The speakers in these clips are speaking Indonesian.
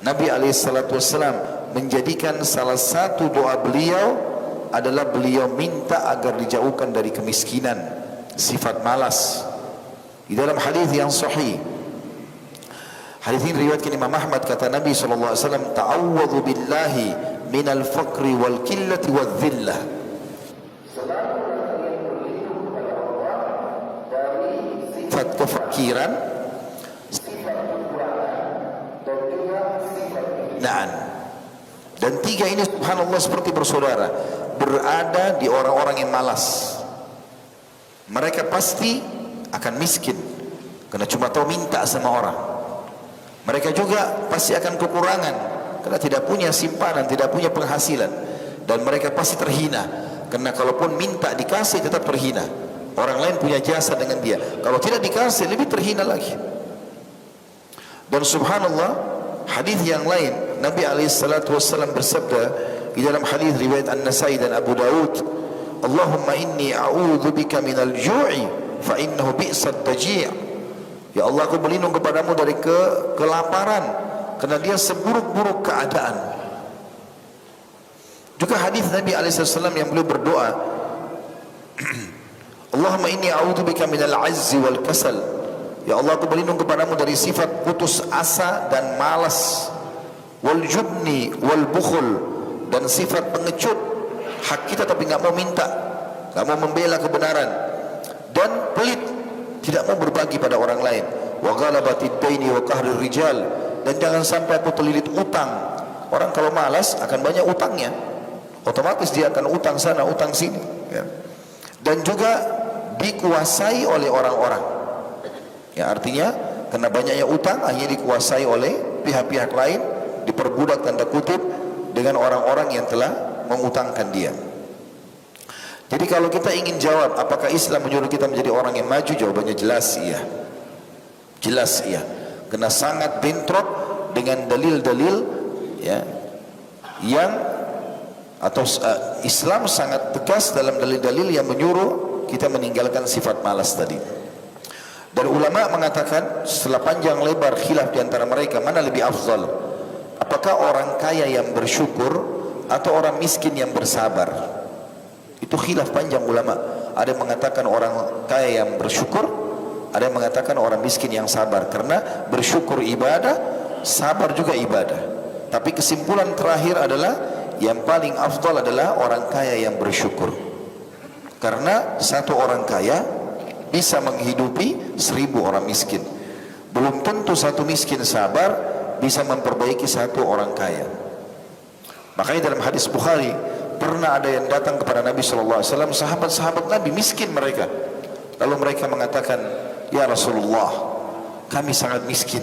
Nabi SAW menjadikan salah satu doa beliau adalah beliau minta agar dijauhkan dari kemiskinan, sifat malas. Di dalam hadis yang sahih, hadis ini riwayatkan Imam Ahmad, kata Nabi SAW, ta'awwadhu billahi minal faqri wal qillati wal dhillah. Sifat kefakiran, dan tiga ini subhanallah seperti bersaudara, berada di orang-orang yang malas. Mereka pasti akan miskin karena cuma tahu minta sama orang. Mereka juga pasti akan kekurangan karena tidak punya simpanan, tidak punya penghasilan. Dan mereka pasti terhina karena kalaupun minta dikasih tetap terhina. Orang lain punya jasa dengan dia, kalau tidak dikasih lebih terhina lagi. Dan subhanallah, hadis yang lain Nabi SAW bersabda di dalam hadis riwayat An-Nasai dan Abu Daud, Allahumma inni a'udzubika minal ju'i fa innahu bi'sad taji'. Ya Allah, aku berlindung kepadamu dari kelaparan karena dia seburuk-buruk keadaan. Juga hadis Nabi SAW yang beliau berdoa, Allahumma inni a'udzubika minal azzi wal kasal. Ya Allah, aku berlindung kepadamu dari sifat putus asa dan malas, wal jubni wal bukhul, dan sifat pengecut, hak kita tapi nggak mau minta, nggak mau membela kebenaran, dan pelit, tidak mau berbagi pada orang lain, wa ghalabatid daini wa qahrir rijal, dan jangan sampai aku terlilit utang. Orang kalau malas akan banyak utangnya, otomatis dia akan utang sana utang sini, ya. Dan juga dikuasai oleh orang-orang, ya, artinya karena banyaknya utang akhirnya dikuasai oleh pihak-pihak lain, diperbudak tanda kutip dengan orang-orang yang telah mengutangkan dia. Jadi kalau kita ingin jawab apakah Islam menyuruh kita menjadi orang yang maju, jawabannya jelas iya. Jelas iya. Karena sangat bentrok dengan dalil-dalil, ya, yang atau Islam sangat tegas dalam dalil-dalil yang menyuruh kita meninggalkan sifat malas tadi. Dan ulama mengatakan setelah panjang lebar khilaf di antara mereka mana lebih afdal, apakah orang kaya yang bersyukur atau orang miskin yang bersabar. Itu khilaf panjang ulama. Ada yang mengatakan orang kaya yang bersyukur, ada yang mengatakan orang miskin yang sabar. Karena bersyukur ibadah, sabar juga ibadah. Tapi kesimpulan terakhir adalah yang paling afdal adalah orang kaya yang bersyukur. Karena satu orang kaya bisa menghidupi 1000 orang miskin. Belum tentu satu miskin sabar bisa memperbaiki satu orang kaya. Makanya dalam hadis Bukhari, pernah ada yang datang kepada Nabi SAW, sahabat-sahabat Nabi, miskin mereka. Lalu mereka mengatakan, ya Rasulullah, kami sangat miskin.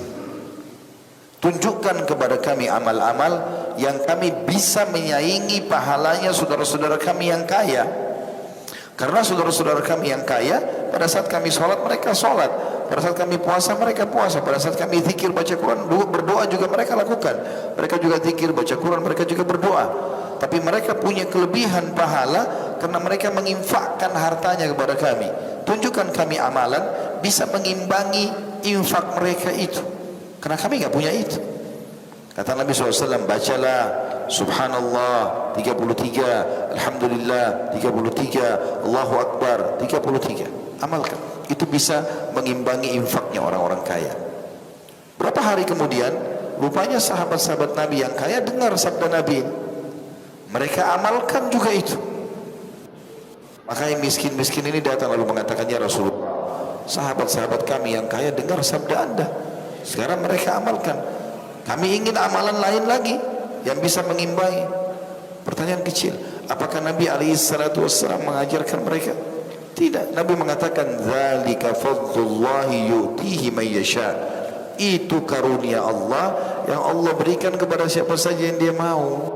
Tunjukkan kepada kami amal-amal yang kami bisa menyaingi pahalanya saudara-saudara kami yang kaya. Karena saudara-saudara kami yang kaya, pada saat kami sholat mereka sholat, pada saat kami puasa mereka puasa, pada saat kami zikir baca Quran berdoa juga mereka lakukan. Mereka juga zikir baca Quran, mereka juga berdoa. Tapi mereka punya kelebihan pahala karena mereka menginfakkan hartanya kepada kami. Tunjukkan kami amalan bisa mengimbangi infak mereka itu, karena kami nggak punya itu. Kata Nabi SAW, bacalah Subhanallah 33, Alhamdulillah 33, Allahu Akbar 33. Amalkan, itu bisa mengimbangi infaknya orang-orang kaya. Berapa hari kemudian, rupanya sahabat-sahabat Nabi yang kaya dengar sabda Nabi, mereka amalkan juga itu. Maka yang miskin-miskin ini datang lalu mengatakan, ya Rasulullah, sahabat-sahabat kami yang kaya dengar sabda Anda, sekarang mereka amalkan. Kami ingin amalan lain lagi yang bisa mengimbangi. Pertanyaan kecil, apakah Nabi SAW mengajarkan mereka? Tidak. Nabi mengatakan, dzalika fadlullahi yu'tihi may yasha. Itu karunia Allah yang Allah berikan kepada siapa saja yang Dia mau.